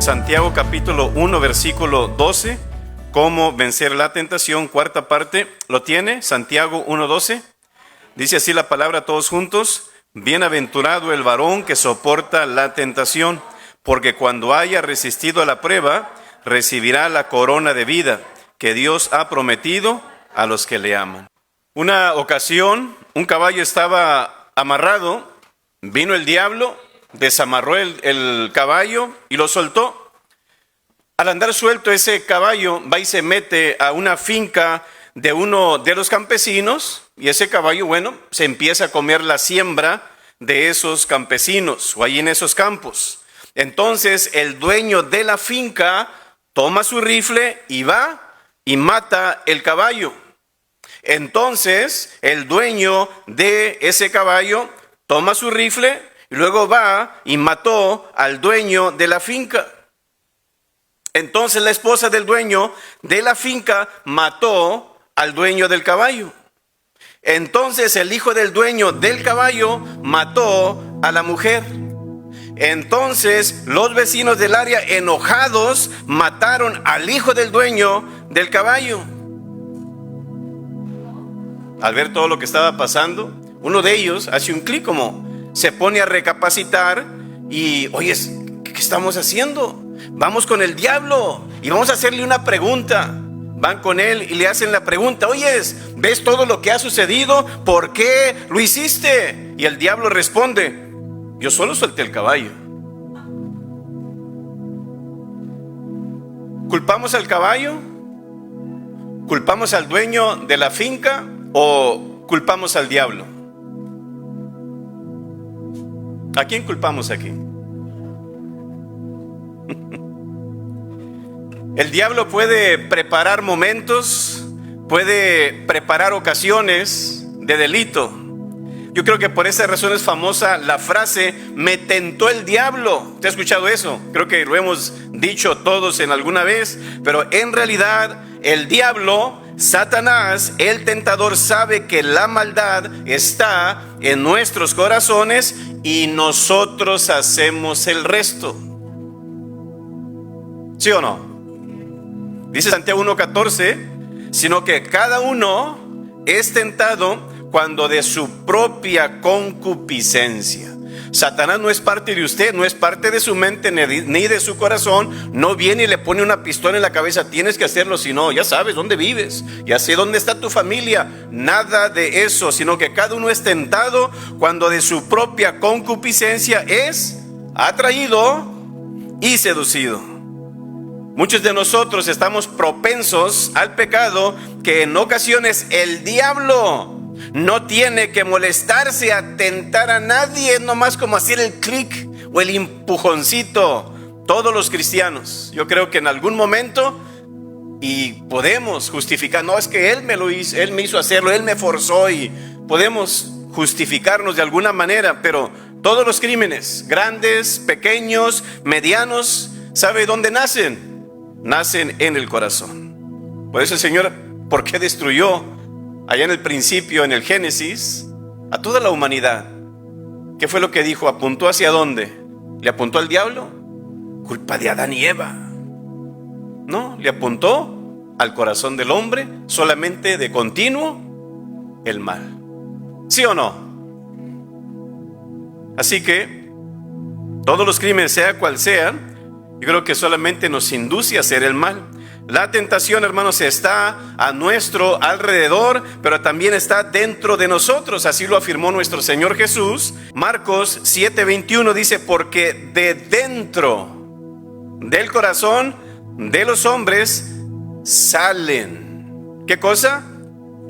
Santiago capítulo 1 versículo 12, cómo vencer la tentación, cuarta parte. ¿Lo tiene? Santiago 1:12. Dice así la palabra todos juntos: bienaventurado el varón que soporta la tentación, porque cuando haya resistido a la prueba, recibirá la corona de vida que Dios ha prometido a los que le aman. Una ocasión, un caballo estaba amarrado, vino el diablo, desamarró el caballo y lo soltó. Al andar suelto, ese caballo va y se mete a una finca de uno de los campesinos, y ese caballo, se empieza a comer la siembra de esos campesinos o ahí en esos campos. Entonces el dueño de la finca toma su rifle y va y mata el caballo. Entonces el dueño de ese caballo toma su rifle y luego va y mató al dueño de la finca. Entonces la esposa del dueño de la finca mató al dueño del caballo. Entonces el hijo del dueño del caballo mató a la mujer. Entonces los vecinos del área, enojados, mataron al hijo del dueño del caballo. Al ver todo lo que estaba pasando, uno de ellos hace un clic, como se pone a recapacitar y, oye, ¿qué estamos haciendo? Vamos con el diablo y vamos a hacerle una pregunta. Van con él y le hacen la pregunta: oye, ¿ves todo lo que ha sucedido? ¿Por qué lo hiciste? Y el diablo responde: yo solo solté el caballo. ¿Culpamos al caballo? ¿Culpamos al dueño de la finca o culpamos al diablo? ¿A quién culpamos aquí? El diablo puede preparar momentos, puede preparar ocasiones de delito. Yo creo que por esa razón es famosa la frase: me tentó el diablo. ¿Te has escuchado eso? Creo que lo hemos dicho todos en alguna vez, pero en realidad el diablo, Satanás, el tentador, sabe que la maldad está en nuestros corazones y nosotros hacemos el resto. ¿Sí o no? Dice Santiago 1:14, sino que cada uno es tentado cuando de su propia concupiscencia. Satanás no es parte de usted, no es parte de su mente ni de su corazón. No viene y le pone una pistola en la cabeza: tienes que hacerlo, si no, ya sabes dónde vives, ya sé dónde está tu familia. Nada de eso, sino que cada uno es tentado cuando de su propia concupiscencia es atraído y seducido. Muchos de nosotros estamos propensos al pecado, que en ocasiones el diablo no tiene que molestarse a tentar a nadie, es nomás como hacer el clic o el empujoncito. Todos los cristianos, yo creo que en algún momento, y podemos justificar: no, es que él me lo hizo, él me hizo hacerlo, él me forzó, y podemos justificarnos de alguna manera. Pero todos los crímenes, grandes, pequeños, medianos, ¿sabe dónde nacen? Nacen en el corazón. Por eso el Señor, ¿por qué destruyó allá en el principio, en el Génesis, a toda la humanidad? ¿Qué fue lo que dijo? ¿Apuntó hacia dónde? ¿Le apuntó al diablo? Culpa de Adán y Eva. No, le apuntó al corazón del hombre, solamente de continuo el mal. ¿Sí o no? Así que todos los crímenes, sea cual sean, yo creo que solamente nos induce a hacer el mal. La tentación, hermanos, está a nuestro alrededor, pero también está dentro de nosotros. Así lo afirmó nuestro Señor Jesús. Marcos 7:21 dice: porque de dentro del corazón de los hombres salen, ¿qué cosa?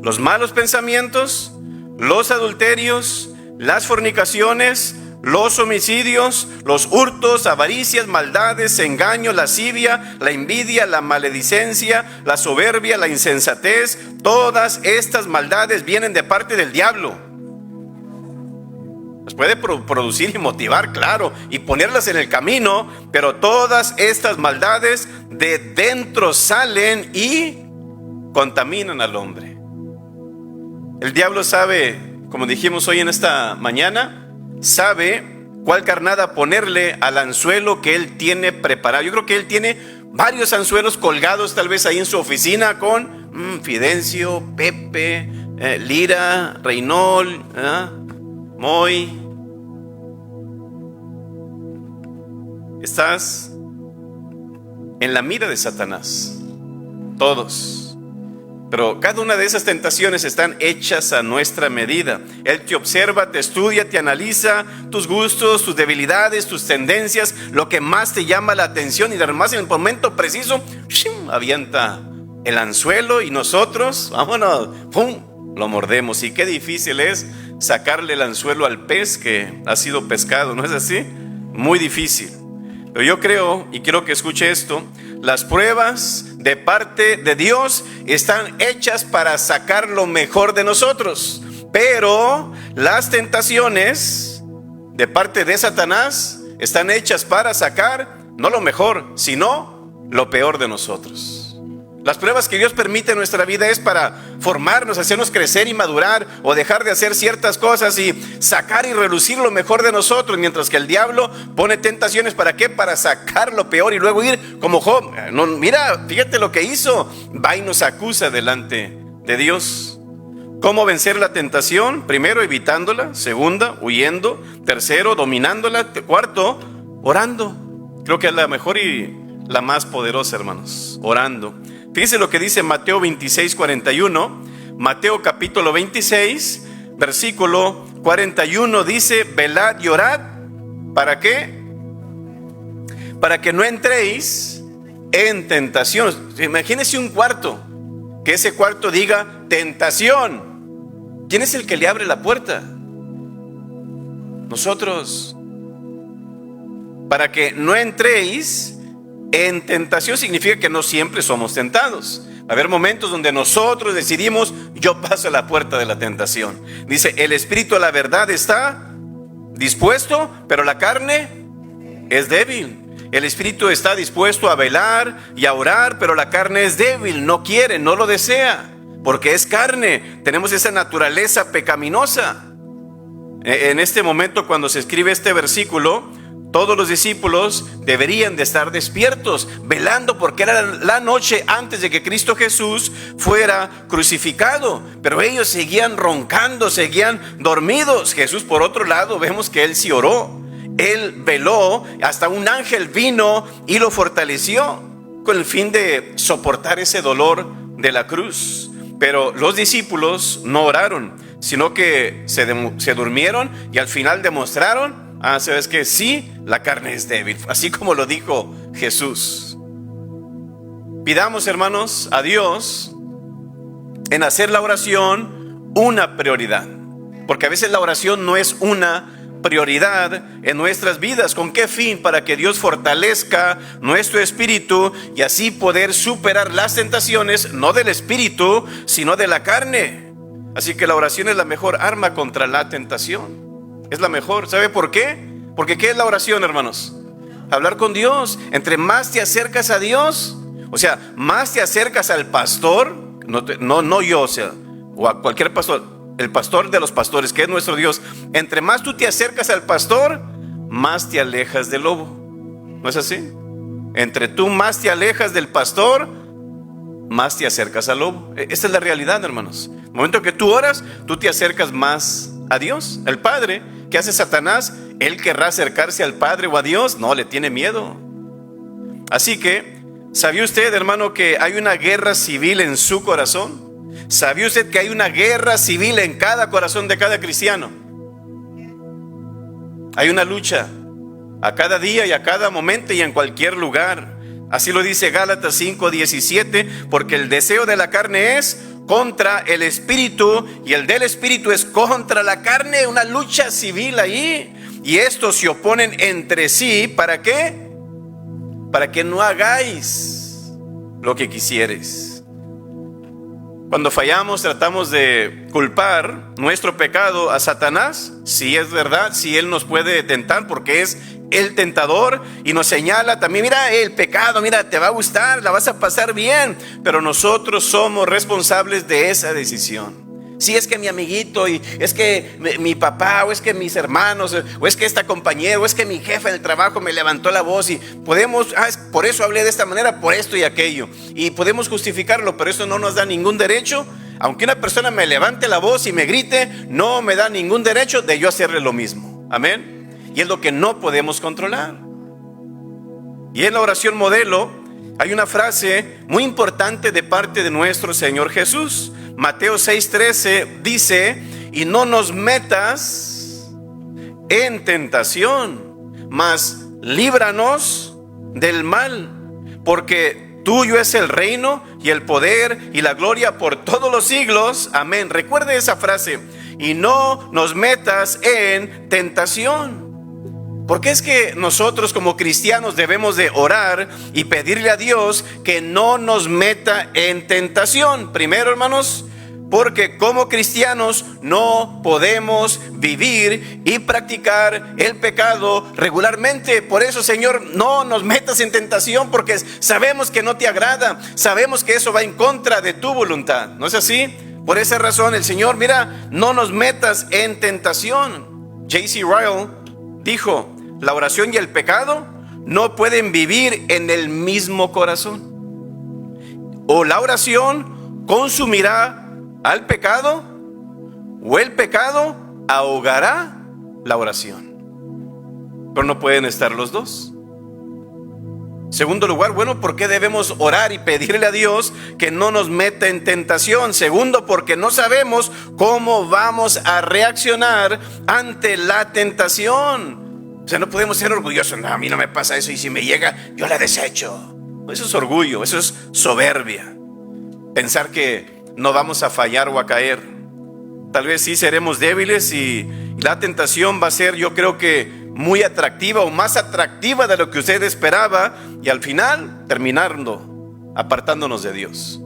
Los malos pensamientos, los adulterios, las fornicaciones, los homicidios, los hurtos, avaricias, maldades, engaño, lascivia, la envidia, la maledicencia, la soberbia, la insensatez. Todas estas maldades vienen de parte del diablo. Las puede producir y motivar, claro, y ponerlas en el camino, pero todas estas maldades de dentro salen y contaminan al hombre. El diablo sabe, como dijimos hoy en esta mañana, sabe cuál carnada ponerle al anzuelo que él tiene preparado. Yo creo que él tiene varios anzuelos colgados tal vez ahí en su oficina con Fidencio, Pepe, Lira, Reynold, Moy. Estás en la mira de Satanás, todos. Pero cada una de esas tentaciones están hechas a nuestra medida. Él te observa, te estudia, te analiza tus gustos, tus debilidades, tus tendencias, lo que más te llama la atención, y además en el momento preciso avienta el anzuelo y nosotros, vámonos, ¡pum!, lo mordemos. Y qué difícil es sacarle el anzuelo al pez que ha sido pescado, ¿no es así? Muy difícil. Pero yo creo, y quiero que escuche esto, las pruebas de parte de Dios están hechas para sacar lo mejor de nosotros. Pero las tentaciones de parte de Satanás están hechas para sacar no lo mejor, sino lo peor de nosotros. Las pruebas que Dios permite en nuestra vida es para formarnos, hacernos crecer y madurar, o dejar de hacer ciertas cosas y sacar y relucir lo mejor de nosotros, mientras que el diablo pone tentaciones, ¿para qué? Para sacar lo peor y luego ir como Job. No, mira, fíjate lo que hizo. Va y nos acusa delante de Dios. ¿Cómo vencer la tentación? Primero, evitándola. Segunda, huyendo. Tercero, dominándola. Cuarto, orando. Creo que es la mejor y la más poderosa, hermanos. Orando. Fíjense lo que dice Mateo 26, 41. Mateo capítulo 26, versículo 41 dice: velad y orad. ¿Para qué? Para que no entréis en tentación. Imagínense un cuarto, que ese cuarto diga tentación. ¿Quién es el que le abre la puerta? Nosotros. Para que no entréis en tentación significa que no siempre somos tentados. Va a haber momentos donde nosotros decidimos: yo paso a la puerta de la tentación. Dice: el espíritu a la verdad está dispuesto, pero la carne es débil. El espíritu está dispuesto a velar y a orar, pero la carne es débil, no quiere, no lo desea, porque es carne. Tenemos esa naturaleza pecaminosa. En este momento, cuando se escribe este versículo, todos los discípulos deberían de estar despiertos, velando, porque era la noche antes de que Cristo Jesús fuera crucificado. Pero ellos seguían roncando, seguían dormidos. Jesús, por otro lado, vemos que Él sí oró. Él veló, hasta un ángel vino y lo fortaleció con el fin de soportar ese dolor de la cruz. Pero los discípulos no oraron, sino que se durmieron y al final demostraron: ¿sabes qué? Sí, la carne es débil, así como lo dijo Jesús. Pidamos, hermanos, a Dios en hacer la oración una prioridad, porque a veces la oración no es una prioridad en nuestras vidas. ¿Con qué fin? Para que Dios fortalezca nuestro espíritu y así poder superar las tentaciones, no del espíritu, sino de la carne. Así que la oración es la mejor arma contra la tentación. Es la mejor. ¿Sabe por qué? Porque ¿qué es la oración, hermanos? Hablar con Dios. Entre más te acercas a Dios, o sea, más te acercas al pastor, no yo, o sea, o a cualquier pastor, el pastor de los pastores, que es nuestro Dios. Entre más tú te acercas al pastor, más te alejas del lobo. ¿No es así? Entre tú más te alejas del pastor, más te acercas al lobo. Esa es la realidad, hermanos. En el momento que tú oras, tú te acercas más a Dios. El Padre, ¿qué hace Satanás? Él querrá acercarse al Padre o a Dios. No, le tiene miedo. Así que, ¿sabía usted, hermano, que hay una guerra civil en su corazón? ¿Sabía usted que hay una guerra civil en cada corazón de cada cristiano? Hay una lucha a cada día y a cada momento y en cualquier lugar. Así lo dice Gálatas 5:17, porque el deseo de la carne es contra el espíritu y el del espíritu es contra la carne. Una lucha civil ahí, y estos se oponen entre sí. ¿Para qué? Para que no hagáis lo que quisieres. Cuando fallamos, tratamos de culpar nuestro pecado a Satanás. Sí, es verdad, sí, él nos puede tentar porque es el tentador y nos señala también: mira el pecado, mira, te va a gustar, la vas a pasar bien. Pero nosotros somos responsables de esa decisión. Si es que mi amiguito, y es que mi papá, o es que mis hermanos, o es que esta compañera, o es que mi jefe en el trabajo me levantó la voz, y podemos, por eso hablé de esta manera, por esto y aquello, y podemos justificarlo, pero eso no nos da ningún derecho. Aunque una persona me levante la voz y me grite, no me da ningún derecho de yo hacerle lo mismo. Amén. Y es lo que no podemos controlar. Y en la oración modelo hay una frase muy importante de parte de nuestro Señor Jesús. Mateo 6:13 dice: y no nos metas en tentación, mas líbranos del mal, porque tuyo es el reino y el poder y la gloria por todos los siglos. Amén. Recuerde esa frase: y no nos metas en tentación. Porque es que nosotros como cristianos debemos de orar y pedirle a Dios que no nos meta en tentación. Primero, hermanos, porque como cristianos no podemos vivir y practicar el pecado regularmente. Por eso, Señor, no nos metas en tentación, porque sabemos que no te agrada, sabemos que eso va en contra de tu voluntad. ¿No es así? Por esa razón el Señor, mira, no nos metas en tentación. J.C. Ryle dijo: la oración y el pecado no pueden vivir en el mismo corazón. O la oración consumirá al pecado, o el pecado ahogará la oración. Pero no pueden estar los dos. Segundo lugar, bueno, ¿por qué debemos orar y pedirle a Dios que no nos meta en tentación? Segundo, porque no sabemos cómo vamos a reaccionar ante la tentación. O sea, no podemos ser orgullosos. No, a mí no me pasa eso, y si me llega, yo la desecho. Eso es orgullo, eso es soberbia. Pensar que no vamos a fallar o a caer. Tal vez sí seremos débiles, y la tentación va a ser, yo creo que muy atractiva, o más atractiva de lo que usted esperaba, y al final terminando apartándonos de Dios.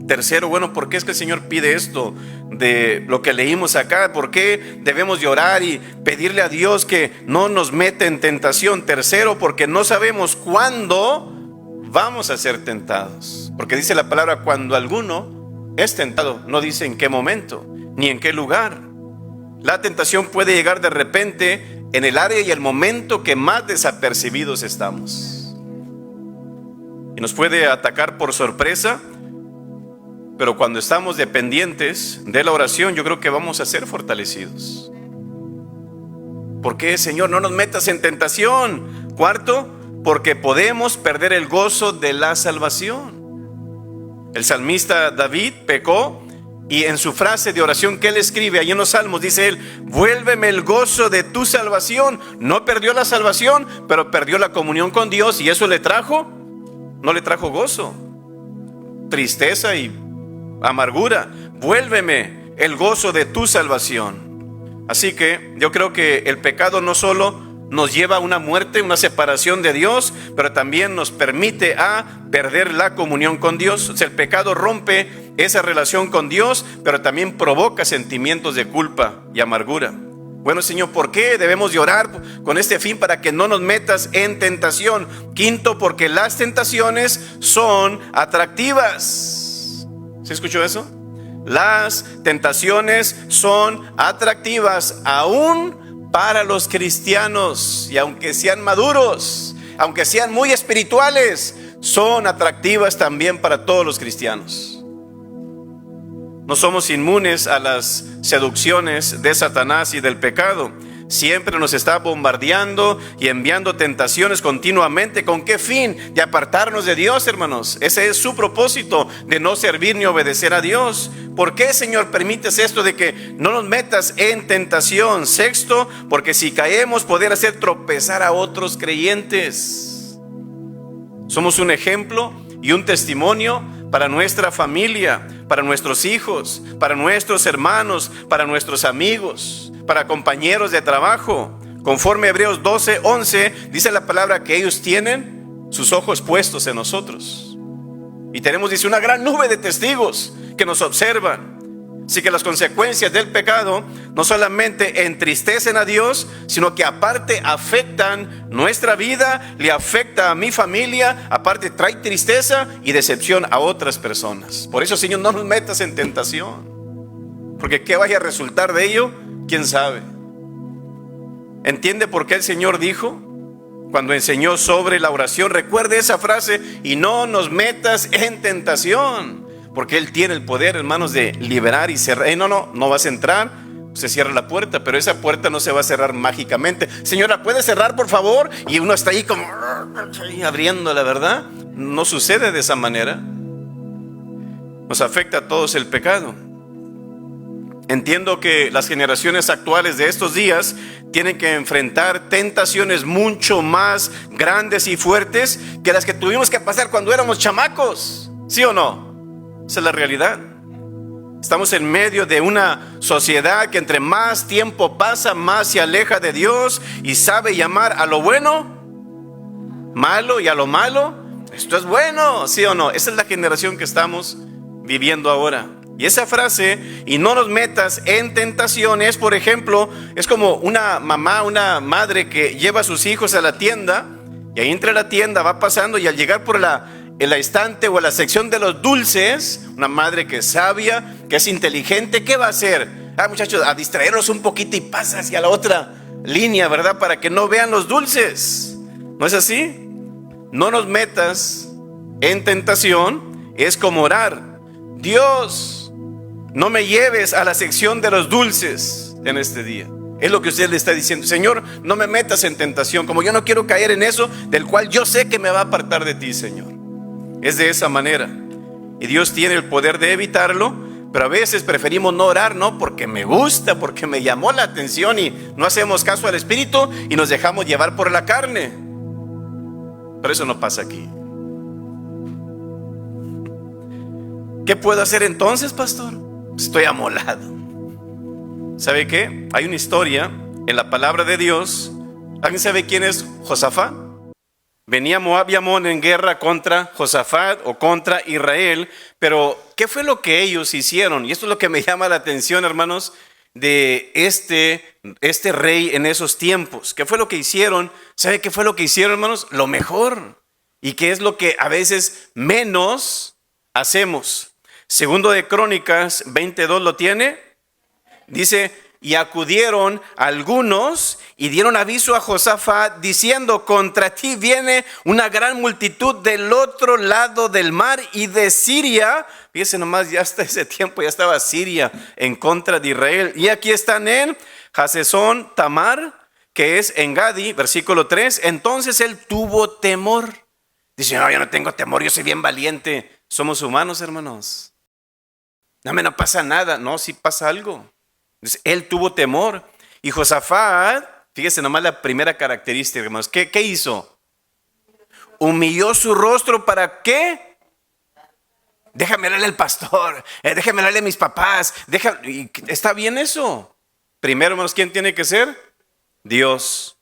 Tercero, bueno, ¿por qué es que el Señor pide esto de lo que leímos acá? ¿Por qué debemos de orar y pedirle a Dios que no nos meta en tentación? Tercero, porque no sabemos cuándo vamos a ser tentados. Porque dice la palabra: cuando alguno es tentado, no dice en qué momento ni en qué lugar. La tentación puede llegar de repente en el área y el momento que más desapercibidos estamos, y nos puede atacar por sorpresa. Pero cuando estamos dependientes de la oración, yo creo que vamos a ser fortalecidos. ¿Por qué, Señor, no nos metas en tentación? Cuarto, porque podemos perder el gozo de la salvación. El salmista David pecó, y en su frase de oración que él escribe ahí en los Salmos, dice él: vuélveme el gozo de tu salvación. No perdió la salvación, pero perdió la comunión con Dios, y eso no le trajo gozo, tristeza y amargura. Vuélveme el gozo de tu salvación. Así que yo creo que el pecado no solo nos lleva a una muerte, una separación de Dios, pero también nos permite a perder la comunión con Dios. O sea, el pecado rompe esa relación con Dios, pero también provoca sentimientos de culpa y amargura. Bueno, Señor, ¿por qué debemos de orar con este fin? Para que no nos metas en tentación. Quinto, porque las tentaciones son atractivas. ¿Se escuchó eso? Las tentaciones son atractivas aún para los cristianos, y aunque sean maduros, aunque sean muy espirituales, son atractivas también para todos los cristianos. No somos inmunes a las seducciones de Satanás y del pecado. Siempre nos está bombardeando y enviando tentaciones continuamente. ¿Con qué fin? De apartarnos de Dios, hermanos. Ese es su propósito, de no servir ni obedecer a Dios. ¿Por qué, Señor, permites esto de que no nos metas en tentación? Sexto, porque si caemos, poder hacer tropezar a otros creyentes. Somos un ejemplo y un testimonio para nuestra familia, para nuestros hijos, para nuestros hermanos, para nuestros amigos, para compañeros de trabajo. Conforme Hebreos 12:11 dice la palabra que ellos tienen sus ojos puestos en nosotros, y tenemos, dice, una gran nube de testigos que nos observan. Así que las consecuencias del pecado no solamente entristecen a Dios, sino que aparte afectan nuestra vida, le afecta a mi familia, aparte trae tristeza y decepción a otras personas. Por eso, Señor, no nos metas en tentación, porque qué vaya a resultar de ello, quién sabe. ¿Entiende por qué el Señor dijo, cuando enseñó sobre la oración, recuerde esa frase, y no nos metas en tentación? Porque Él tiene el poder, hermanos, de liberar y cerrar. No vas a entrar, se cierra la puerta, pero esa puerta no se va a cerrar mágicamente. Señora, ¿puede cerrar, por favor? Y uno está ahí como abriendo, la verdad. No sucede de esa manera. Nos afecta a todos el pecado. Entiendo que las generaciones actuales de estos días tienen que enfrentar tentaciones mucho más grandes y fuertes que las que tuvimos que pasar cuando éramos chamacos. ¿Sí o no? Esa es la realidad. Estamos en medio de una sociedad que entre más tiempo pasa, más se aleja de Dios y sabe llamar a lo bueno malo y a lo malo esto es bueno. ¿Sí o no? Esa es la generación que estamos viviendo ahora. Y esa frase, y no nos metas en tentaciones, por ejemplo, es como una mamá, una madre que lleva a sus hijos a la tienda, y ahí entra a la tienda, va pasando, y al llegar por el estante o la sección de los dulces, una madre que es sabia, que es inteligente, ¿qué va a hacer? Muchachos, a distraerlos un poquito y pasa hacia la otra línea, ¿verdad? Para que no vean los dulces. ¿No es así? No nos metas en tentación, es como orar. Dios, no me lleves a la sección de los dulces en este día. Es lo que usted le está diciendo. Señor, no me metas en tentación, como yo no quiero caer en eso del cual yo sé que me va a apartar de ti, Señor. Es de esa manera. Y Dios tiene el poder de evitarlo, pero a veces preferimos no orar, no porque me gusta, porque me llamó la atención, y no hacemos caso al Espíritu y nos dejamos llevar por la carne. Pero eso no pasa aquí. ¿Qué puedo hacer entonces, pastor? Estoy amolado. ¿Sabe qué? Hay una historia en la palabra de Dios. ¿Alguien sabe quién es Josafat? Venía Moab y Amón en guerra contra Josafat o contra Israel. Pero ¿qué fue lo que ellos hicieron? Y esto es lo que me llama la atención, hermanos, de este rey en esos tiempos. ¿Qué fue lo que hicieron? ¿Sabe qué fue lo que hicieron, hermanos? Lo mejor. ¿Y qué es lo que a veces menos hacemos? Segundo de Crónicas 22 lo tiene. Dice, y acudieron algunos y dieron aviso a Josafat diciendo, contra ti viene una gran multitud del otro lado del mar y de Siria. Fíjese nomás, ya hasta ese tiempo ya estaba Siria en contra de Israel. Y aquí están en Hasezón Tamar, que es en Gadi, versículo 3. Entonces él tuvo temor. Dice, no, yo no tengo temor, yo soy bien valiente. Somos humanos, hermanos. No pasa nada. No, sí pasa algo. Entonces, él tuvo temor. Y Josafat, fíjese nomás la primera característica, hermanos. ¿Qué hizo? Humilló su rostro. ¿Para qué? Déjame hablarle al pastor. Déjame hablarle a mis papás. ¿Está bien eso? Primero, hermanos, ¿quién tiene que ser? Dios.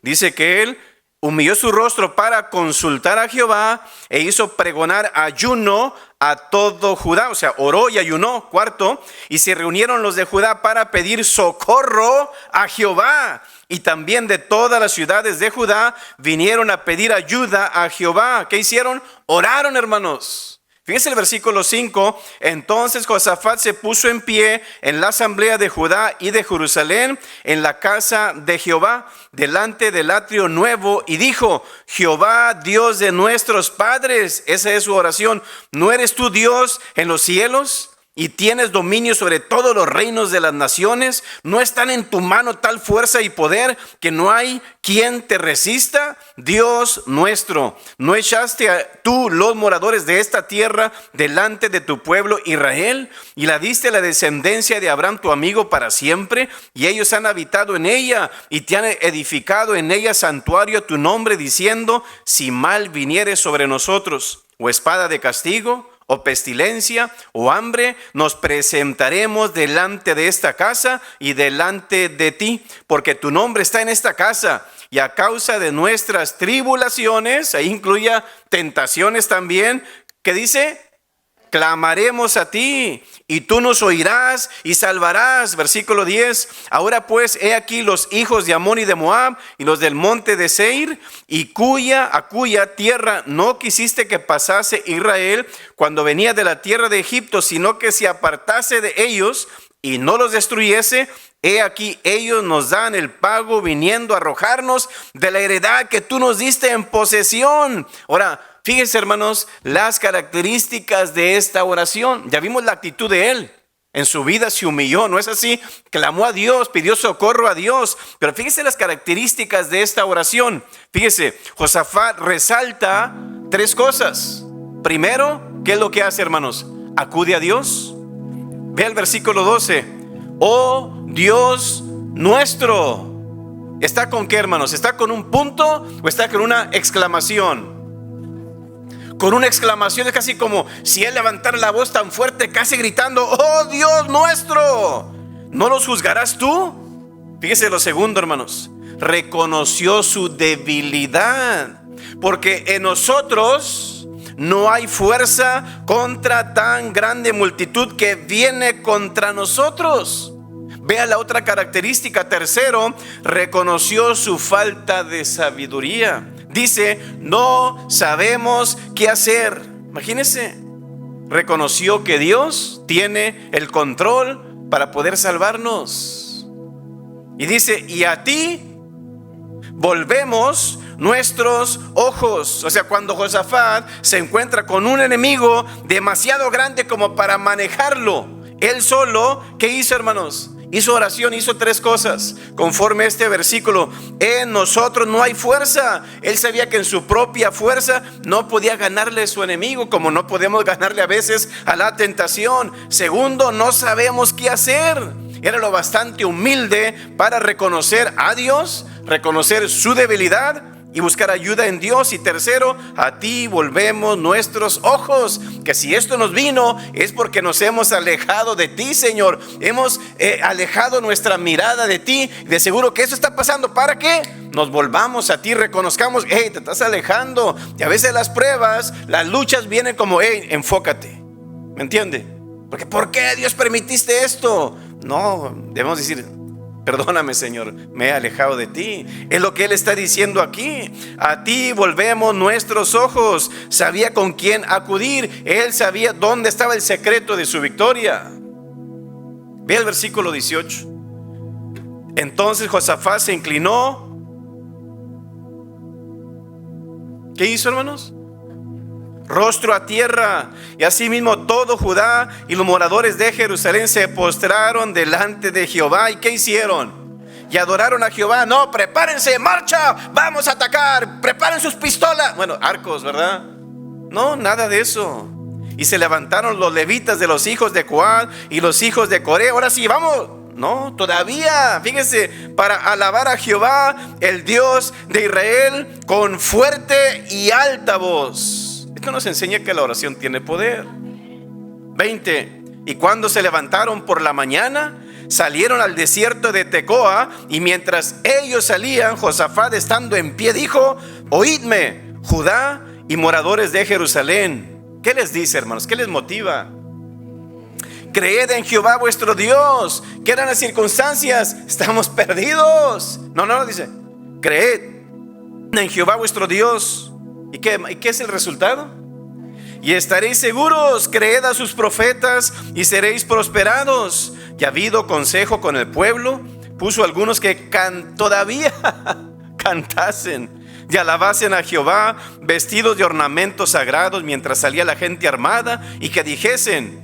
Dice que él humilló su rostro para consultar a Jehová e hizo pregonar ayuno a todo Judá. O sea, oró y ayunó. Cuarto, y se reunieron los de Judá para pedir socorro a Jehová. Y también de todas las ciudades de Judá vinieron a pedir ayuda a Jehová. ¿Qué hicieron? Oraron, hermanos. Fíjense el versículo 5. Entonces Josafat se puso en pie en la asamblea de Judá y de Jerusalén, en la casa de Jehová, delante del atrio nuevo, y dijo, Jehová, Dios de nuestros padres, esa es su oración, ¿no eres tú Dios en los cielos? Y tienes dominio sobre todos los reinos de las naciones. ¿No están en tu mano tal fuerza y poder que no hay quien te resista? Dios nuestro, ¿no echaste tú los moradores de esta tierra delante de tu pueblo Israel? Y la diste a la descendencia de Abraham tu amigo para siempre. Y ellos han habitado en ella y te han edificado en ella santuario a tu nombre, diciendo, si mal viniere sobre nosotros, o espada de castigo, o pestilencia, o hambre, nos presentaremos delante de esta casa y delante de ti, porque tu nombre está en esta casa, y a causa de nuestras tribulaciones, ahí incluya tentaciones también, ¿qué dice? clamaremos a ti y tú nos oirás y salvarás. Versículo 10. Ahora pues, he aquí los hijos de Amón y de Moab y los del monte de Seir, y a cuya tierra no quisiste que pasase Israel cuando venía de la tierra de Egipto, sino que se apartase de ellos y no los destruyese. He aquí ellos nos dan el pago viniendo a arrojarnos de la heredad que tú nos diste en posesión. Ahora, fíjense, hermanos, las características de esta oración. Ya vimos la actitud de él. En su vida se humilló, ¿no es así? Clamó a Dios, pidió socorro a Dios. Pero fíjense las características de esta oración. Fíjense, Josafat resalta 3 cosas. Primero, ¿qué es lo que hace, hermanos? Acude a Dios. Ve el versículo 12. Oh Dios nuestro. ¿Está con qué, hermanos? ¿Está con un punto o está con una exclamación? Con una exclamación, es casi como si él levantara la voz tan fuerte, casi gritando: oh Dios nuestro, ¿no los juzgarás tú? Fíjese lo segundo, hermanos. Reconoció su debilidad, porque en nosotros no hay fuerza contra tan grande multitud que viene contra nosotros. Vea la otra característica. Tercero, reconoció su falta de sabiduría. Dice: no sabemos qué hacer. Imagínense, reconoció que Dios tiene el control para poder salvarnos. Y dice: y a ti volvemos nuestros ojos. O sea, cuando Josafat se encuentra con un enemigo demasiado grande como para manejarlo él solo, ¿qué hizo, hermanos? Hizo oración, hizo 3 cosas conforme a este versículo. En nosotros no hay fuerza. Él sabía que en su propia fuerza no podía ganarle a su enemigo, como no podemos ganarle a veces a la tentación. Segundo, no sabemos qué hacer. Era lo bastante humilde para reconocer a Dios, reconocer su debilidad y buscar ayuda en Dios. Y tercero, a ti volvemos nuestros ojos. Que si esto nos vino es porque nos hemos alejado de ti, Señor. Hemos alejado nuestra mirada de ti. De seguro que eso está pasando para que nos volvamos a ti, reconozcamos: hey, te estás alejando. Y a veces las pruebas, las luchas vienen como: hey, enfócate. ¿Me entiende? Porque ¿por qué, Dios, permitiste esto? No, debemos decir: perdóname, Señor, me he alejado de ti. Es lo que Él está diciendo aquí. A ti volvemos nuestros ojos. Sabía con quién acudir. Él sabía dónde estaba el secreto de su victoria. Ve el versículo 18. Entonces Josafat se inclinó. ¿Qué hizo, hermanos? Rostro a tierra, y asimismo todo Judá y los moradores de Jerusalén se postraron delante de Jehová. ¿Y qué hicieron? Y adoraron a Jehová. No, prepárense, marcha, vamos a atacar, preparen sus pistolas, bueno, arcos, ¿verdad? No, nada de eso. Y se levantaron los levitas de los hijos de Coat y los hijos de Coré. Ahora sí, vamos. No, todavía, fíjense, para alabar a Jehová, el Dios de Israel, con fuerte y alta voz. Esto nos enseña que la oración tiene poder. 20. Y cuando se levantaron por la mañana, salieron al desierto de Tecoa. Y mientras ellos salían, Josafat, estando en pie, dijo: oídme, Judá y moradores de Jerusalén. ¿Qué les dice, hermanos? ¿Qué les motiva? Creed en Jehová vuestro Dios. ¿Qué eran las circunstancias? Estamos perdidos. No, dice: creed en Jehová vuestro Dios. ¿Y qué es el resultado? Y estaréis seguros. Creed a sus profetas y seréis prosperados. Y ha habido consejo con el pueblo. Puso algunos que todavía cantasen y alabasen a Jehová, vestidos de ornamentos sagrados, mientras salía la gente armada, y que dijesen: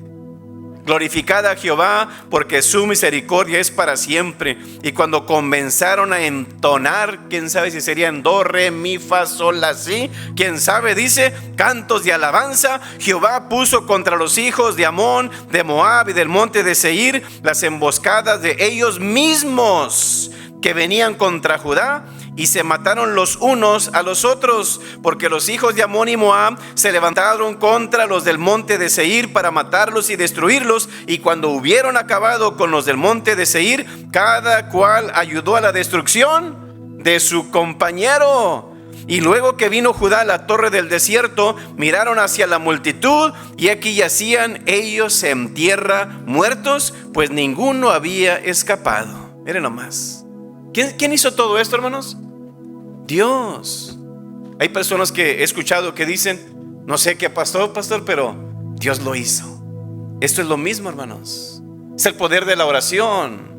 glorificad a Jehová, porque su misericordia es para siempre. Y cuando comenzaron a entonar, quién sabe si serían do, re, mi, fa, sol, la, si, quién sabe, dice, cantos de alabanza, Jehová puso contra los hijos de Amón, de Moab y del monte de Seir las emboscadas de ellos mismos que venían contra Judá, y se mataron los unos a los otros, porque los hijos de Amón y Moab se levantaron contra los del monte de Seir para matarlos y destruirlos. Y cuando hubieron acabado con los del monte de Seir, cada cual ayudó a la destrucción de su compañero. Y luego que vino Judá a la torre del desierto, miraron hacia la multitud, y aquí yacían ellos en tierra muertos, pues ninguno había escapado. Miren nomás. ¿Quién hizo todo esto, hermanos? Dios. Hay personas que he escuchado que dicen, no sé qué pasó, pastor, pero Dios lo hizo. Esto es lo mismo, hermanos. Es el poder de la oración.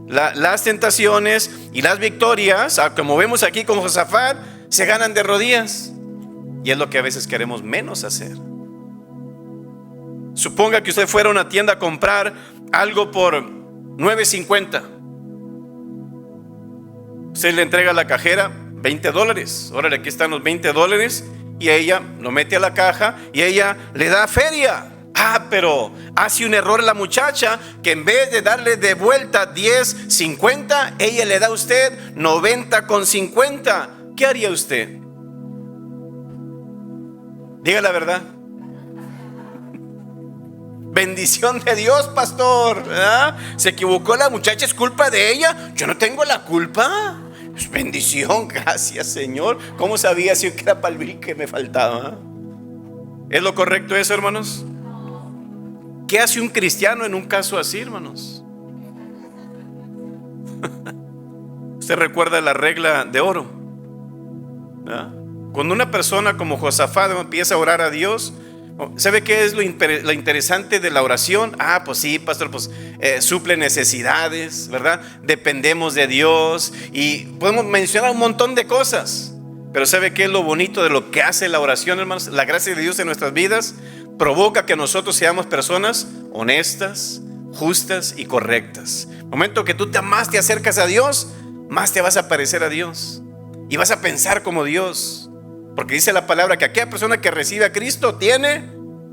Las tentaciones y las victorias, como vemos aquí con Josafat, se ganan de rodillas. Y es lo que a veces queremos menos hacer. Suponga que usted fuera a una tienda a comprar algo por $9.50. Usted le entrega a la cajera $20. Órale, aquí están los $20. Y ella lo mete a la caja y ella le da feria. Pero hace un error la muchacha, que en vez de darle de vuelta 10.50, ella le da a usted 90.50. ¿Qué haría usted? Diga la verdad. Bendición de Dios, pastor, ¿verdad? Se equivocó la muchacha, es culpa de ella. Yo no tengo la culpa. Es bendición, gracias, Señor. ¿Cómo sabía si era para el bill que me faltaba? ¿Es lo correcto eso, hermanos? ¿Qué hace un cristiano en un caso así, hermanos? Usted recuerda la regla de oro, ¿verdad? Cuando una persona como Josafat empieza a orar a Dios, ¿sabe qué es lo interesante de la oración? Pues sí, pastor, pues suple necesidades, ¿verdad? Dependemos de Dios y podemos mencionar un montón de cosas. Pero ¿sabe qué es lo bonito de lo que hace la oración, hermanos? La gracia de Dios en nuestras vidas provoca que nosotros seamos personas honestas, justas y correctas. El momento que tú más te acercas a Dios, más te vas a parecer a Dios y vas a pensar como Dios. Porque dice la palabra que aquella persona que recibe a Cristo tiene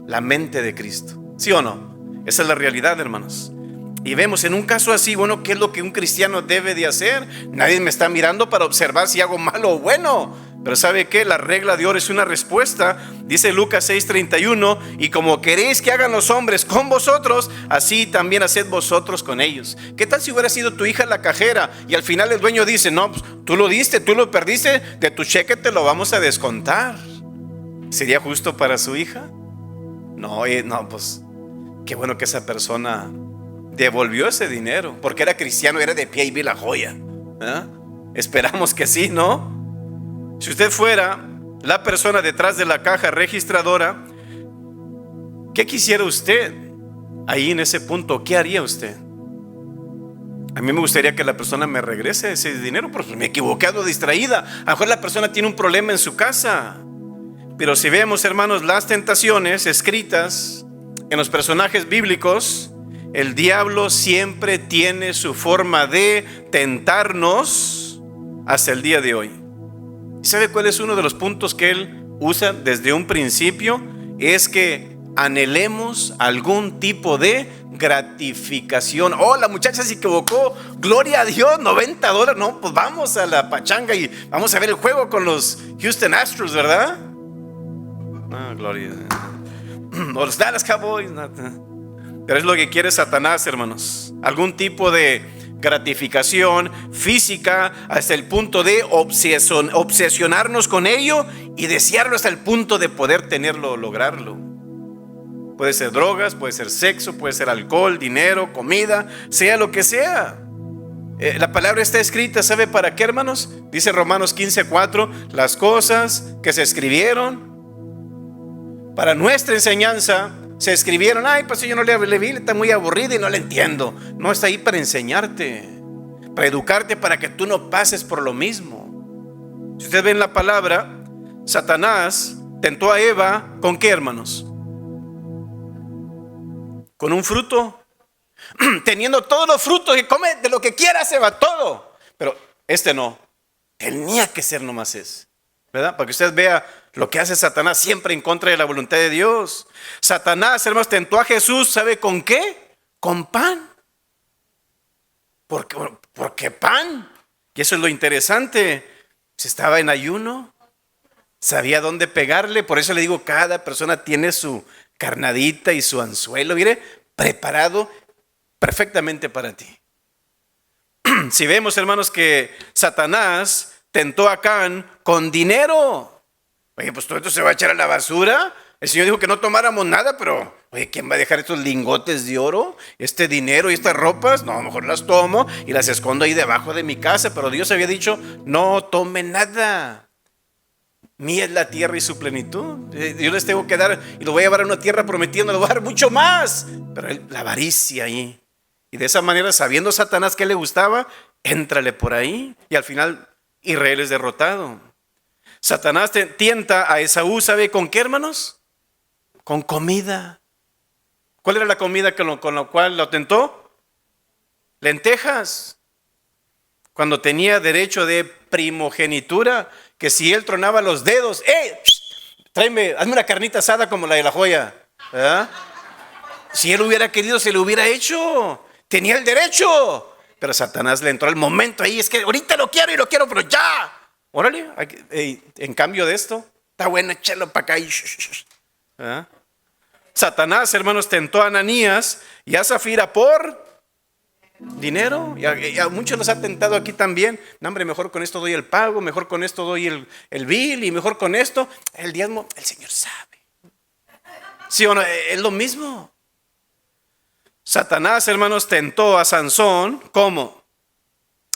la mente de Cristo. ¿Sí o no? Esa es la realidad, hermanos. Y vemos en un caso así, bueno, ¿qué es lo que un cristiano debe de hacer? Nadie me está mirando para observar si hago malo o bueno. Pero ¿sabe qué? La regla de oro es una respuesta. Dice Lucas 6:31, y como queréis que hagan los hombres con vosotros, así también haced vosotros con ellos. ¿Qué tal si hubiera sido tu hija la cajera y al final el dueño dice, no, pues, tú lo diste, tú lo perdiste, de tu cheque te lo vamos a descontar? ¿Sería justo para su hija? No, pues qué bueno que esa persona devolvió ese dinero, porque era cristiano, era de pie y vi la joya, ¿eh? Esperamos que sí, ¿no? Si usted fuera la persona detrás de la caja registradora, ¿qué quisiera usted ahí en ese punto? ¿Qué haría usted? A mí me gustaría que la persona me regrese ese dinero, porque me he equivocado, distraída. A lo mejor la persona tiene un problema en su casa. Pero si vemos, hermanos, las tentaciones escritas en los personajes bíblicos, el diablo siempre tiene su forma de tentarnos hasta el día de hoy. ¿Y sabe cuál es uno de los puntos que él usa desde un principio? Es que anhelemos algún tipo de gratificación. La muchacha se equivocó, gloria a Dios, $90. No, pues vamos a la pachanga y vamos a ver el juego con los Houston Astros, ¿verdad? Gloria. O los Dallas Cowboys. Pero es lo que quiere Satanás, hermanos. Algún tipo de gratificación física hasta el punto de obsesionarnos con ello y desearlo hasta el punto de poder tenerlo, lograrlo. Puede ser drogas, puede ser sexo, puede ser alcohol, dinero, comida, sea lo que sea. La palabra está escrita, ¿sabe para qué, hermanos? Dice Romanos 15:4, las cosas que se escribieron para nuestra enseñanza se escribieron. Pues yo no le vi, está muy aburrida y no le entiendo. No, está ahí para enseñarte, para educarte, para que tú no pases por lo mismo. Si ustedes ven la palabra, Satanás tentó a Eva ¿con qué, hermanos? Con un fruto. Teniendo todos los frutos y come de lo que quieras, Eva, todo. Pero este no. Tenía que ser nomás ese, ¿verdad? Para que usted vea lo que hace Satanás siempre en contra de la voluntad de Dios. Satanás, hermanos, tentó a Jesús, ¿sabe con qué? Con pan. ¿Por qué pan? Y eso es lo interesante. Si estaba en ayuno, sabía dónde pegarle. Por eso le digo, cada persona tiene su carnadita y su anzuelo, mire, preparado perfectamente para ti. Si vemos, hermanos, que Satanás tentó a Can con dinero. Oye, pues todo esto se va a echar a la basura. El Señor dijo que no tomáramos nada, pero oye, ¿quién va a dejar estos lingotes de oro, este dinero y estas ropas? No, mejor las tomo y las escondo ahí debajo de mi casa. Pero Dios había dicho, no tome nada. Mía es la tierra y su plenitud. Yo les tengo que dar y lo voy a llevar a una tierra prometiendo, le voy a dar mucho más. Pero la avaricia ahí. Y de esa manera, sabiendo Satanás que le gustaba, éntrale por ahí. Y al final Israel es derrotado. Satanás tienta a Esaú, ¿sabe con qué, hermanos? Con comida. ¿Cuál era la comida con la cual lo tentó? Lentejas. Cuando tenía derecho de primogenitura, que si él tronaba los dedos, tráeme, hazme una carnita asada como la de la joya, ¿verdad? Si él hubiera querido, se lo hubiera hecho. Tenía el derecho. Pero Satanás le entró al momento ahí. Es que ahorita lo quiero y lo quiero, pero ya. Órale, en cambio de esto, está bueno, échalo para acá. ¿Verdad? Satanás, hermanos, tentó a Ananías y a Zafira por dinero. Y a muchos los ha tentado aquí también. No, hombre, mejor con esto doy el pago, mejor con esto doy el bill, y mejor con esto el diezmo. El Señor sabe. ¿Sí o no? Es lo mismo. Satanás, hermanos, tentó a Sansón. ¿Cómo?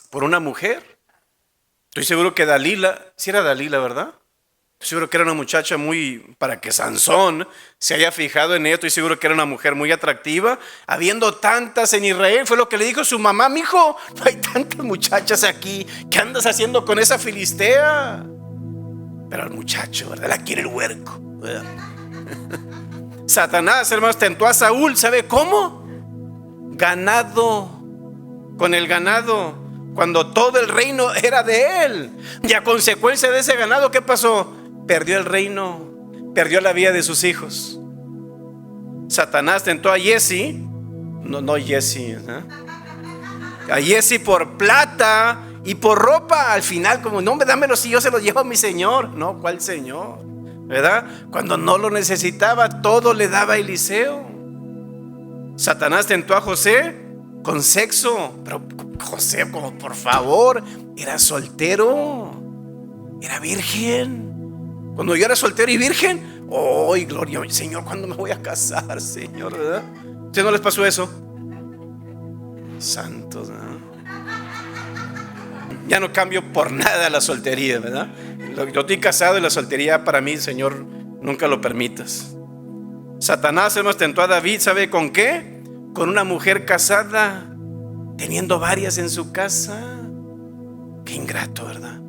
Por una mujer. Estoy seguro que Dalila, si era Dalila, ¿verdad? Estoy seguro que era una muchacha para que Sansón se haya fijado en ella. Estoy seguro que era una mujer muy atractiva. Habiendo tantas en Israel, fue lo que le dijo su mamá: mijo, no hay tantas muchachas aquí. ¿Qué andas haciendo con esa filistea? Pero el muchacho, ¿verdad? La quiere el huerco, ¿verdad? Satanás, hermanos, tentó a Saúl. ¿Sabe cómo? Ganado. Con el ganado, cuando todo el reino era de él. Y a consecuencia de ese ganado, ¿qué pasó? Perdió el reino, perdió la vida de sus hijos. Satanás tentó a Jesse, no Jesse, ¿eh? A Jesse por plata y por ropa. Al final, como, no, dámelo si yo se lo llevo a mi señor. No, ¿cuál señor? ¿Verdad? Cuando no lo necesitaba, todo le daba a Eliseo. Satanás tentó a José con sexo. Pero José, como por favor, era soltero, era virgen. Cuando yo era soltero y virgen, ¡ay, gloria! Señor, ¿cuándo me voy a casar, Señor? ¿Verdad? ¿A ustedes no les pasó eso? Santos, ¿no? Ya no cambio por nada la soltería, ¿verdad? Yo estoy casado y la soltería para mí, Señor, nunca lo permitas. Satanás nos tentó a David, ¿sabe con qué? Con una mujer casada, teniendo varias en su casa. Qué ingrato, ¿verdad?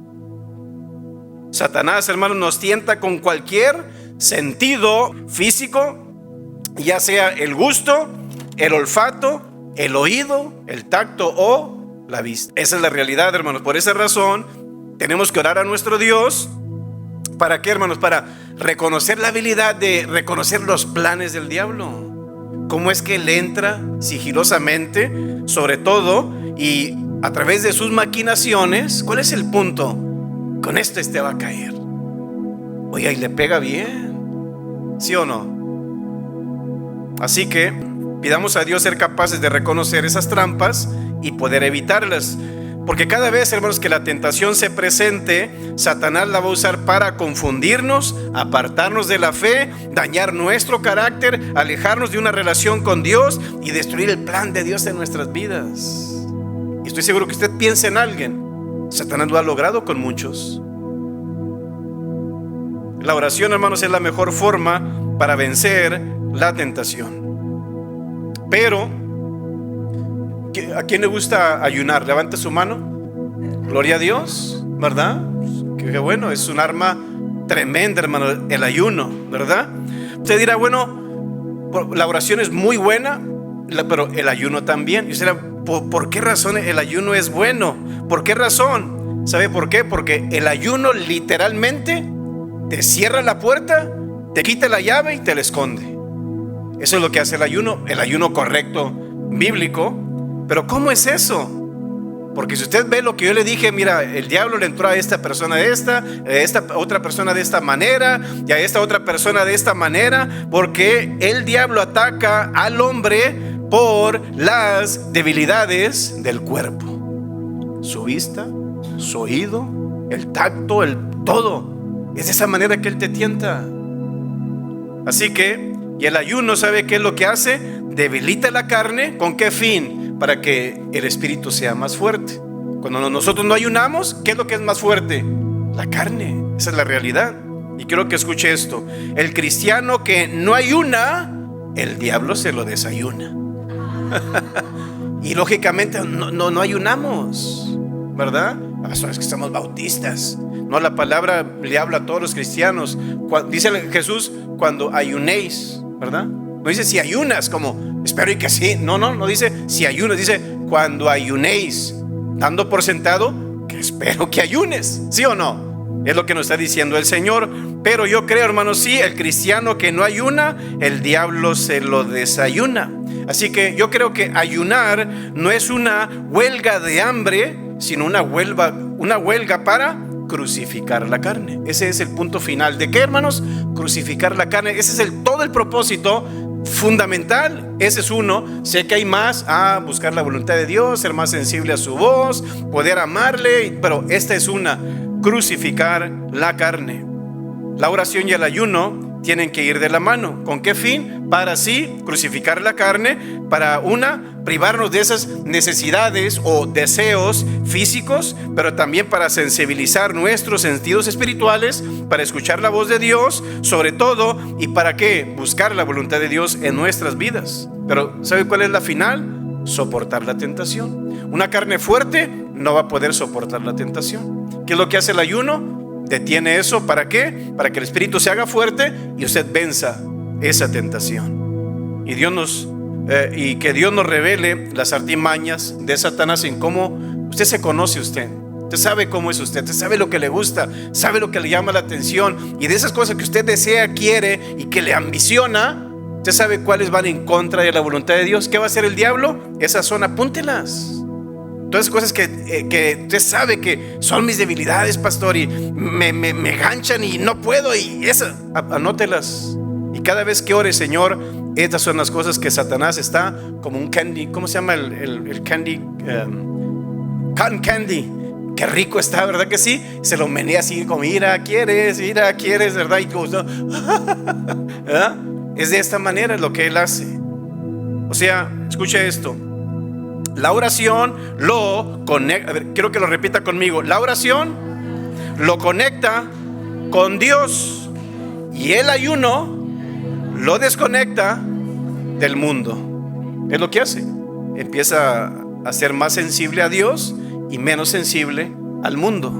Satanás, hermanos, nos tienta con cualquier sentido físico, ya sea el gusto, el olfato, el oído, el tacto o la vista. Esa es la realidad, hermanos. Por esa razón tenemos que orar a nuestro Dios. ¿Para qué, hermanos? Para reconocer la habilidad de reconocer los planes del diablo. Cómo es que él entra sigilosamente, sobre todo, y a través de sus maquinaciones. ¿Cuál es el punto? Con esto este va a caer. Oye, y le pega bien, ¿sí o no? Así que pidamos a Dios ser capaces de reconocer esas trampas y poder evitarlas. Porque cada vez, hermanos, que la tentación se presente, Satanás la va a usar para confundirnos, apartarnos de la fe, dañar nuestro carácter, alejarnos de una relación con Dios y destruir el plan de Dios en nuestras vidas. Y estoy seguro que usted piensa en alguien. Satanás lo ha logrado con muchos. La oración, hermanos, es la mejor forma para vencer la tentación. Pero ¿a quién le gusta ayunar? Levante su mano. Gloria a Dios, ¿verdad? Qué bueno, es un arma tremenda, hermano, el ayuno, ¿verdad? Usted dirá, bueno, la oración es muy buena, pero el ayuno también. Y usted dirá, ¿por qué razón el ayuno es bueno? ¿Por qué razón? ¿Sabe por qué? Porque el ayuno literalmente te cierra la puerta, te quita la llave y te la esconde. Eso es lo que hace el ayuno correcto, bíblico. Pero ¿cómo es eso? Porque si usted ve lo que yo le dije, mira, el diablo le entró a esta persona de esta otra persona de esta manera, y a esta otra persona de esta manera, porque el diablo ataca al hombre por las debilidades del cuerpo. Su vista, su oído, el tacto, el todo. Es de esa manera que Él te tienta. Así que, y el ayuno, ¿sabe qué es lo que hace? Debilita la carne. ¿Con qué fin? Para que el espíritu sea más fuerte. Cuando nosotros no ayunamos, ¿qué es lo que es más fuerte? La carne. Esa es la realidad. Y quiero que escuche esto. El cristiano que no ayuna, el diablo se lo desayuna. Y lógicamente no ayunamos, ¿verdad? Es que somos bautistas. No, la palabra le habla a todos los cristianos. Dice Jesús, cuando ayunéis, ¿verdad? No dice si ayunas, como espero y que sí. No dice si ayunas, dice cuando ayunéis, dando por sentado que espero que ayunes, ¿sí o no? Es lo que nos está diciendo el Señor. Pero yo creo, hermanos, sí, el cristiano que no ayuna, el diablo se lo desayuna. Así que yo creo que ayunar no es una huelga de hambre, sino una huelga para crucificar la carne. Ese es el punto final. ¿De qué, hermanos? Crucificar la carne. Ese es todo el propósito fundamental. Ese es uno. Sé que hay más. Buscar la voluntad de Dios, ser más sensible a su voz, poder amarle. Pero esta es una: crucificar la carne. La oración y el ayuno tienen que ir de la mano. ¿Con qué fin? Para así crucificar la carne, para privarnos de esas necesidades o deseos físicos, pero también para sensibilizar nuestros sentidos espirituales, para escuchar la voz de Dios, sobre todo, y para qué, buscar la voluntad de Dios en nuestras vidas. Pero ¿sabe cuál es la final? Soportar la tentación. Una carne fuerte no va a poder soportar la tentación. ¿Qué es lo que hace el ayuno? Detiene eso. ¿Para qué? Para que el espíritu se haga fuerte y usted venza esa tentación. Y que Dios nos revele las artimañas de Satanás en cómo usted se conoce usted. Usted sabe cómo es usted sabe lo que le gusta, sabe lo que le llama la atención, y de esas cosas que usted desea, quiere y que le ambiciona, usted sabe cuáles van en contra de la voluntad de Dios. ¿Qué va a hacer el diablo? Esas son, apúntelas. Todas esas cosas que usted sabe que son mis debilidades, pastor, y me ganchan y no puedo, y esas, anótelas. Y cada vez que ore, Señor, estas son las cosas que Satanás está como un candy. ¿Cómo se llama el candy? Cotton candy. Qué rico está, ¿verdad que sí? Se lo menea así como, mira, quieres, ¿verdad? Y como, ¿verdad? Es de esta manera lo que él hace. O sea, escucha esto. La oración lo conecta. A ver, quiero que lo repita conmigo. La oración lo conecta con Dios, y el ayuno lo desconecta del mundo. Es lo que hace. Empieza a ser más sensible a Dios y menos sensible al mundo.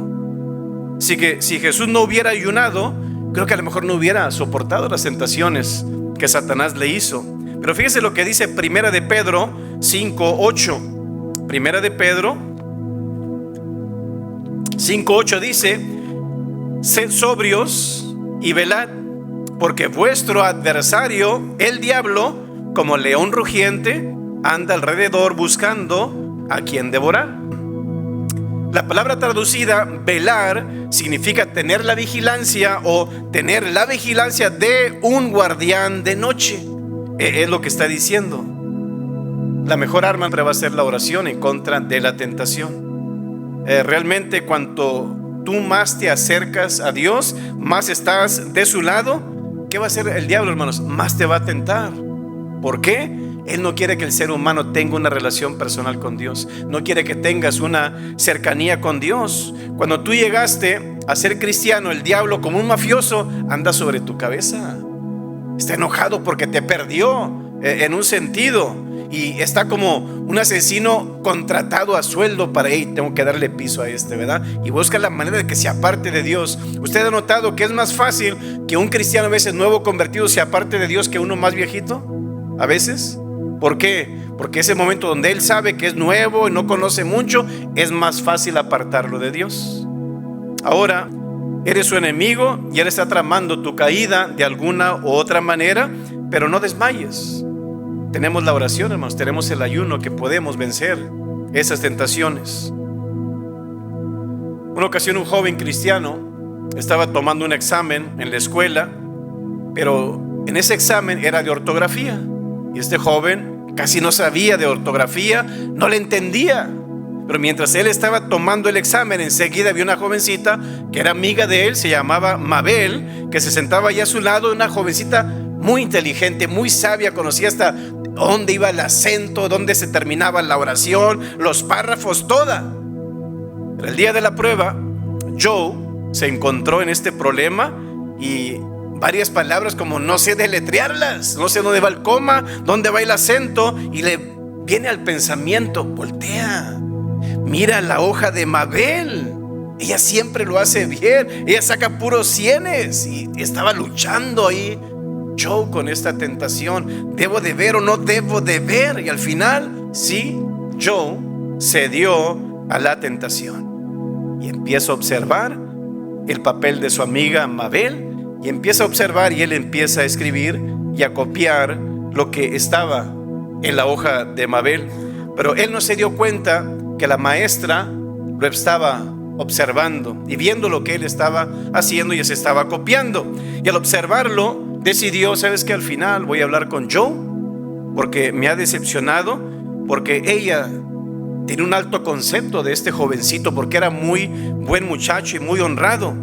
Así que si Jesús no hubiera ayunado, creo que a lo mejor no hubiera soportado las tentaciones que Satanás le hizo. Pero fíjese lo que dice Primera de Pedro 5:8. Primera de Pedro 5:8 dice: sed sobrios y velad, porque vuestro adversario, el diablo, como león rugiente, anda alrededor buscando a quien devorar. La palabra traducida velar significa tener la vigilancia, o tener la vigilancia de un guardián de noche. Es lo que está diciendo. La mejor arma va a ser la oración en contra de la tentación. Realmente, cuanto tú más te acercas a Dios, más estás de su lado. ¿Qué va a hacer el diablo, hermanos? Más te va a tentar. ¿Por qué? Él no quiere que el ser humano tenga una relación personal con Dios. No quiere que tengas una cercanía con Dios. Cuando tú llegaste a ser cristiano, el diablo, como un mafioso, anda sobre tu cabeza. Está enojado porque te perdió, en un sentido, y está como un asesino contratado a sueldo para tengo que darle piso a ¿verdad? Y busca la manera de que se aparte de Dios. Usted ha notado que es más fácil que un cristiano a veces nuevo convertido se aparte de Dios que uno más viejito, a veces. ¿Por qué? Porque ese momento donde él sabe que es nuevo y no conoce mucho, es más fácil apartarlo de Dios. Ahora eres su enemigo y él está tramando tu caída de alguna u otra manera, pero no desmayes. Tenemos la oración, hermanos, tenemos el ayuno, que podemos vencer esas tentaciones. Una ocasión un joven cristiano estaba tomando un examen en la escuela, pero en ese examen era de ortografía, y este joven casi no sabía de ortografía, no le entendía, Pero mientras él estaba tomando el examen, enseguida vio una jovencita que era amiga de él, se llamaba Mabel, que se sentaba allá a su lado, una jovencita muy inteligente, muy sabia, conocía hasta dónde iba el acento, dónde se terminaba la oración, los párrafos, toda. Pero el día de la prueba, Joe se encontró en este problema y varias palabras como no sé deletrearlas, no sé dónde va el coma, dónde va el acento, y le viene al pensamiento, voltea, mira la hoja de Mabel, ella siempre lo hace bien, ella saca puros cienes, y estaba luchando ahí Joe con esta tentación, ¿debo de ver o no debo de ver? Y al final, sí, Joe cedió a la tentación y empieza a observar el papel de su amiga Mabel, y empieza a observar, y él empieza a escribir y a copiar lo que estaba en la hoja de Mabel. Pero él no se dio cuenta que la maestra lo estaba observando y viendo lo que él estaba haciendo y se estaba copiando. Y al observarlo, decidió, ¿sabes qué? Al final voy a hablar con Joe, porque me ha decepcionado, porque ella tiene un alto concepto de este jovencito, porque era muy buen muchacho y muy honrado.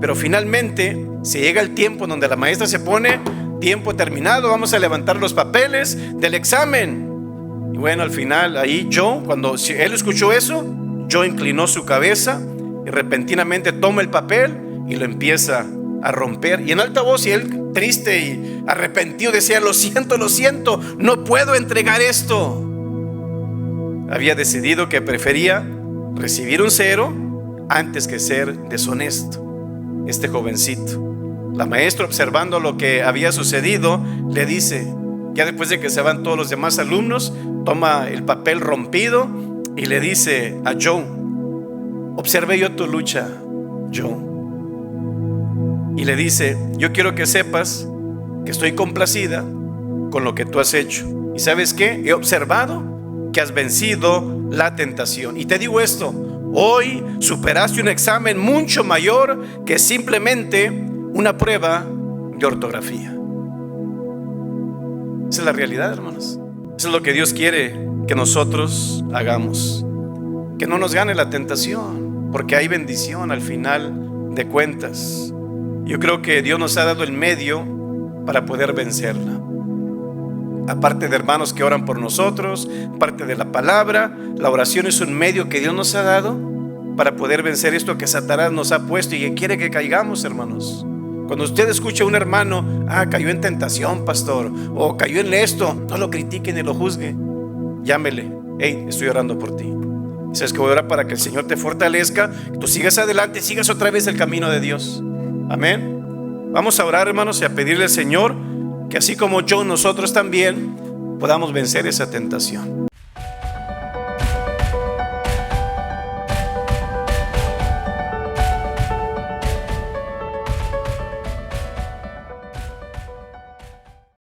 Pero finalmente se llega el tiempo donde la maestra se pone, tiempo terminado, vamos a levantar los papeles del examen. Y bueno, al final ahí Joe, cuando él escuchó eso, Joe inclinó su cabeza y repentinamente toma el papel y lo empieza a romper. Y en alta voz, y él triste y arrepentido decía, lo siento, no puedo entregar esto. Había decidido que prefería recibir un 0 antes que ser deshonesto. Este jovencito, la maestra, observando lo que había sucedido, le dice, ya después de que se van todos los demás alumnos, toma el papel rompido y le dice a Joe, observé yo tu lucha, Joe, y le dice, yo quiero que sepas que estoy complacida con lo que tú has hecho, y ¿sabes qué? He observado que has vencido la tentación, y te digo esto, hoy superaste un examen mucho mayor que simplemente una prueba de ortografía. Esa es la realidad, hermanos. Eso es lo que Dios quiere que nosotros hagamos, que no nos gane la tentación, porque hay bendición al final de cuentas. Yo creo que Dios nos ha dado el medio para poder vencerla. Aparte de hermanos que oran por nosotros, aparte de la palabra, la oración es un medio que Dios nos ha dado para poder vencer esto que Satanás nos ha puesto y que quiere que caigamos, hermanos. Cuando usted escucha a un hermano, cayó en tentación, pastor, o cayó en esto, no lo critique ni lo juzgue. Llámele, hey, estoy orando por ti. Sabes que voy a orar para que el Señor te fortalezca, que tú sigas adelante, sigas otra vez el camino de Dios. Amén. Vamos a orar, hermanos, y a pedirle al Señor que así como yo, nosotros también podamos vencer esa tentación.